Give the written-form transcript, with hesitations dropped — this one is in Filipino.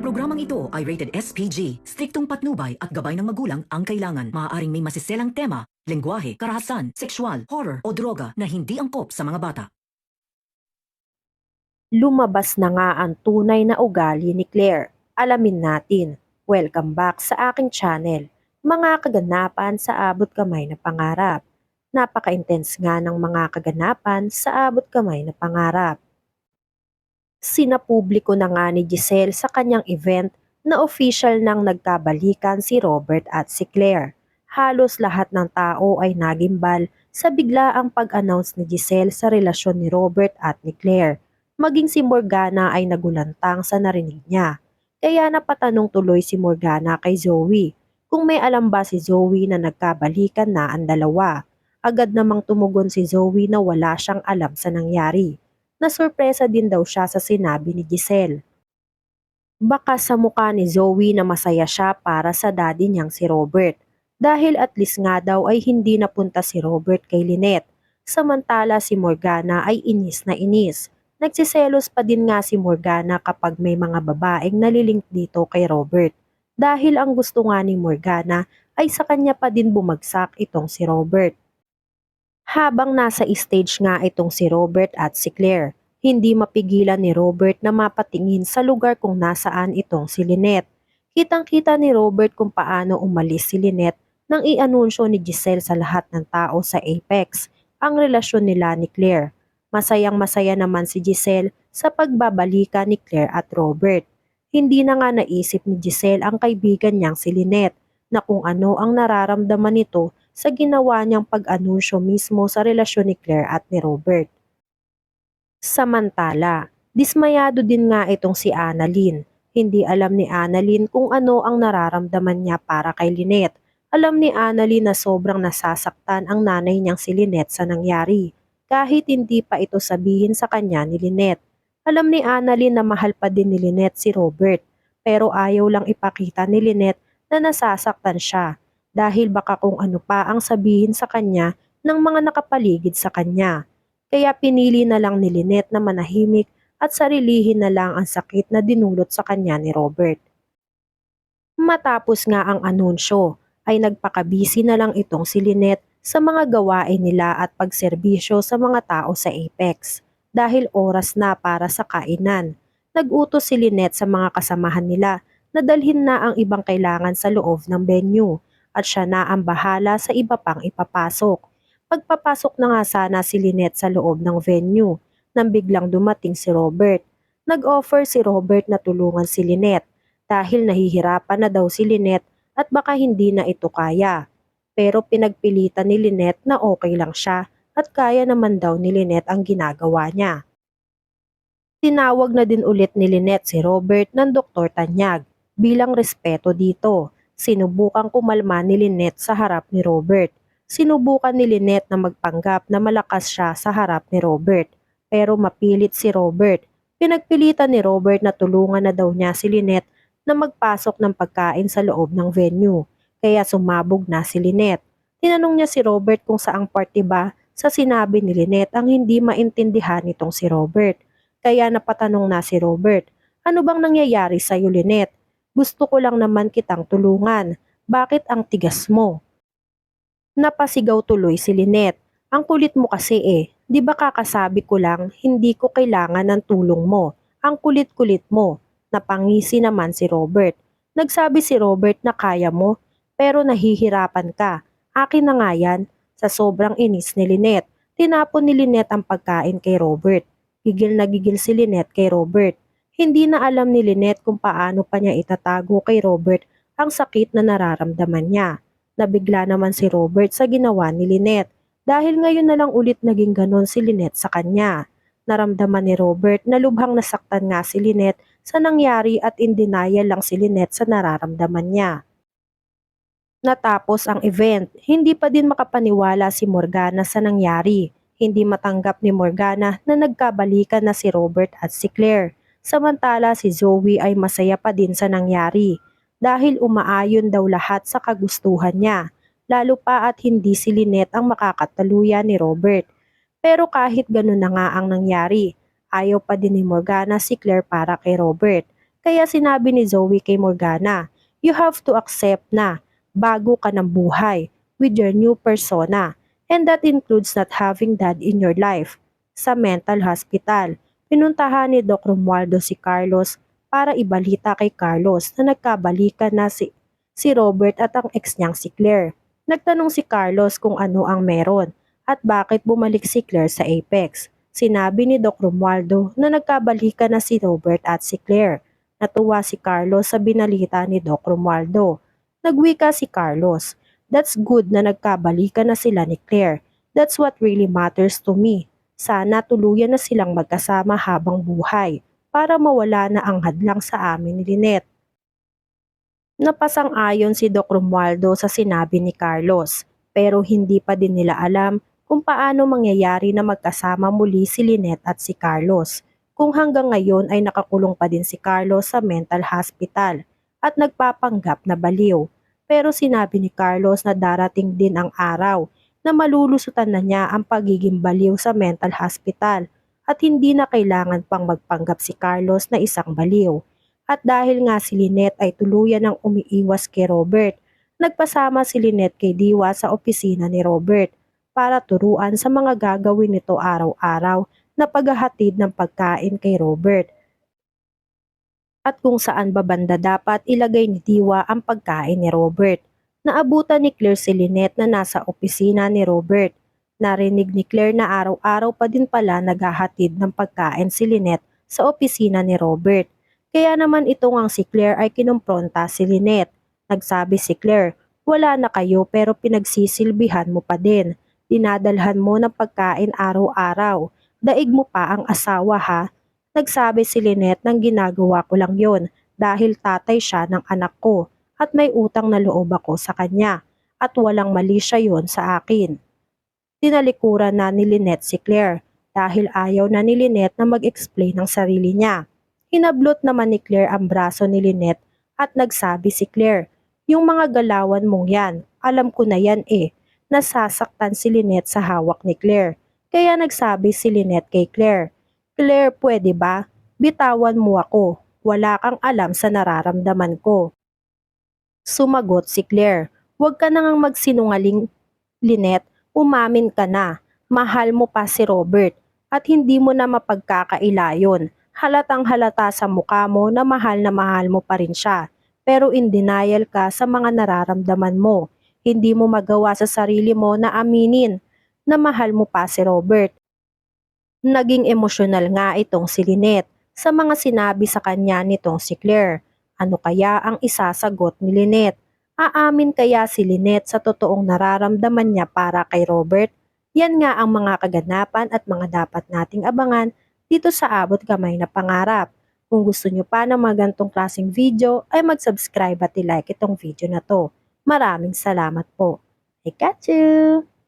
programang ito ay rated SPG. Striktong patnubay at gabay ng magulang ang kailangan. Maaaring may masiselang tema, lengguwahe, karahasan, sexual, horror o droga na hindi angkop sa mga bata. Lumabas na nga ang tunay na ugali ni Claire. Alamin natin. Welcome back sa aking channel. Mga kaganapan sa abot kamay na pangarap. Napaka-intense nga ng mga kaganapan sa abot kamay na pangarap. Sinapubliko na nga ni Giselle sa kanyang event na official nang nagkabalikan si Robert at si Claire. Halos lahat ng tao ay nagimbal sa biglaang pag-announce ni Giselle sa relasyon ni Robert at ni Claire. Maging si Morgana ay nagulantang sa narinig niya. Kaya napatanong tuloy si Morgana kay Zoe kung may alam ba si Zoe na nagkabalikan na ang dalawa. Agad namang tumugon si Zoe na wala siyang alam sa nangyari. Nasurpresa din daw siya sa sinabi ni Giselle. Baka sa mukha ni Zoe na masaya siya para sa daddy niyang si Robert. Dahil at least nga daw ay hindi napunta si Robert kay Lynette. Samantala si Morgana ay inis na inis. Nagsiselos pa din nga si Morgana kapag may mga babaeng nalilink dito kay Robert. Dahil ang gusto nga ni Morgana ay sa kanya pa din bumagsak itong si Robert. Habang nasa stage nga itong si Robert at si Claire, hindi mapigilan ni Robert na mapatingin sa lugar kung nasaan itong si Lynette. Kitang-kita ni Robert kung paano umalis si Lynette nang i-anunsyo ni Giselle sa lahat ng tao sa Apex ang relasyon nila ni Claire. Masayang-masaya naman si Giselle sa pagbabalikan ni Claire at Robert. Hindi na nga naisip ni Giselle ang kaibigan niyang si Lynette na kung ano ang nararamdaman nito sa ginawa niyang pag-anunsyo mismo sa relasyon ni Claire at ni Robert. Samantala, dismayado din nga itong si Annalyn. Hindi alam ni Annalyn kung ano ang nararamdaman niya para kay Lynette. Alam ni Annalyn na sobrang nasasaktan ang nanay niyang si Lynette sa nangyari, kahit hindi pa ito sabihin sa kanya ni Lynette. Alam ni Annalyn na mahal pa din ni Lynette si Robert, pero ayaw lang ipakita ni Lynette na nasasaktan siya dahil baka kung ano pa ang sabihin sa kanya ng mga nakapaligid sa kanya. Kaya pinili na lang ni Lynette na manahimik at sarilihin na lang ang sakit na dinulot sa kanya ni Robert. Matapos nga ang anunsyo, ay nagpakabisi na lang itong si Lynette sa mga gawain nila at pagserbisyo sa mga tao sa Apex dahil oras na para sa kainan. Nag-utos si Lynette sa mga kasamahan nila na dalhin na ang ibang kailangan sa loob ng venue at siya na ang bahala sa iba pang ipapasok. Pagpapasok na nga sana si Lynette sa loob ng venue nang biglang dumating si Robert. Nag-offer si Robert na tulungan si Lynette dahil nahihirapan na daw si Lynette at baka hindi na ito kaya. Pero pinagpilitan ni Lynette na okay lang siya at kaya naman daw ni Lynette ang ginagawa niya. Tinawag na din ulit ni Lynette si Robert ng Dr. Tanyag bilang respeto dito. Sinubukang kumalma ni Lynette sa harap ni Robert. Sinubukan ni Lynette na magpanggap na malakas siya sa harap ni Robert. Pero mapilit si Robert. Pinagpilitan ni Robert na tulungan na daw niya si Lynette na magpasok ng pagkain sa loob ng venue. Kaya sumabog na si Lynette. Tinanong niya si Robert kung saang parte ba sa sinabi ni Lynette ang hindi maintindihan nitong si Robert. Kaya napatanong na si Robert, "Ano bang nangyayari sa iyo, Lynette? Gusto ko lang naman kitang tulungan. Bakit ang tigas mo?" Napasigaw tuloy si Lynette. "Ang kulit mo kasi di ba kakasabi ko lang hindi ko kailangan ng tulong mo. Ang kulit-kulit mo." Napangisi naman si Robert. Nagsabi si Robert na kaya mo, pero nahihirapan ka. "Akin na nga yan." Sa sobrang inis ni Lynette, tinapon ni Lynette ang pagkain kay Robert. Gigil na gigil si Lynette kay Robert. Hindi na alam ni Lynette kung paano pa niya itatago kay Robert ang sakit na nararamdaman niya. Nabigla naman si Robert sa ginawa ni Lynette dahil ngayon na lang ulit naging ganon si Lynette sa kanya. Naramdaman ni Robert na lubhang nasaktan nga si Lynette sa nangyari at in denial lang si Lynette sa nararamdaman niya. Natapos ang event, hindi pa din makapaniwala si Morgana sa nangyari. Hindi matanggap ni Morgana na nagkabalikan na si Robert at si Claire. Samantala si Zoe ay masaya pa din sa nangyari dahil umaayon daw lahat sa kagustuhan niya, lalo pa at hindi si Lynette ang makakataluyan ni Robert. Pero kahit ganun na nga ang nangyari, ayaw pa din ni Morgana si Claire para kay Robert. Kaya sinabi ni Zoe kay Morgana, you have to accept na bago ka ng buhay with your new persona, and that includes not having dad in your life. Sa mental hospital, pinuntahan ni Doc Romualdo si Carlos para ibalita kay Carlos na nagkabalikan na si Robert at ang ex niyang si Claire. Nagtanong si Carlos kung ano ang meron at bakit bumalik si Claire sa Apex. Sinabi ni Doc Romualdo na nagkabalikan na si Robert at si Claire. Natuwa si Carlos sa binalita ni Doc Romualdo. Nagwika si Carlos, "That's good na nagkabalikan na sila ni Claire. That's what really matters to me. Sana tuluyan na silang magkasama habang buhay para mawala na ang hadlang sa amin ni Lynette." Napasang-ayon si Doc Romualdo sa sinabi ni Carlos, pero hindi pa din nila alam kung paano mangyayari na magkasama muli si Lynette at si Carlos, kung hanggang ngayon ay nakakulong pa din si Carlos sa mental hospital at nagpapanggap na baliw. Pero sinabi ni Carlos na darating din ang araw na malulusutan na niya ang pagiging baliw sa mental hospital at hindi na kailangan pang magpanggap si Carlos na isang baliw. At dahil nga si Lynette ay tuluyan ng umiiwas kay Robert, nagpasama si Lynette kay Diwa sa opisina ni Robert para turuan sa mga gagawin nito araw-araw na paghahatid ng pagkain kay Robert at kung saan ba banda dapat ilagay ni Diwa ang pagkain ni Robert. Naabutan ni Claire si Lynette na nasa opisina ni Robert. Narinig ni Claire na araw-araw pa din pala naghahatid ng pagkain si Lynette sa opisina ni Robert. Kaya naman ito ngang si Claire ay kinumpronta si Lynette. Nagsabi si Claire, "Wala na kayo pero pinagsisilbihan mo pa din. Dinadalhan mo ng pagkain araw-araw. Daig mo pa ang asawa ha." Nagsabi si Lynette nang ginagawa ko lang yon dahil tatay siya ng anak ko at may utang na loob ako sa kanya at walang mali siya yon sa akin. Tinalikuran na ni Lynette si Claire dahil ayaw na ni Lynette na mag-explain ng sarili niya. Hinablot naman ni Claire ang braso ni Lynette at nagsabi si Claire, "Yung mga galawan mong yan, alam ko na yan eh." Nasasaktan si Lynette sa hawak ni Claire. Kaya nagsabi si Lynette kay Claire, "Claire, pwede ba? Bitawan mo ako. Wala kang alam sa nararamdaman ko." Sumagot si Claire, "Huwag ka na ngang magsinungaling, Lynette. Umamin ka na. Mahal mo pa si Robert at hindi mo na mapagkakaila yun. Halatang halata sa mukha mo na mahal mo pa rin siya. Pero in denial ka sa mga nararamdaman mo. Hindi mo magawa sa sarili mo na aminin na mahal mo pa si Robert." Naging emosyonal nga itong si Lynette sa mga sinabi sa kanya nitong si Claire. Ano kaya ang isasagot ni Lynette? Aamin kaya si Lynette sa totoong nararamdaman niya para kay Robert? Yan nga ang mga kaganapan at mga dapat nating abangan dito sa Abot Kamay na Pangarap. Kung gusto nyo pa ng mga gantong klaseng video ay mag-subscribe at i-like itong video na to. Maraming salamat po. I got you!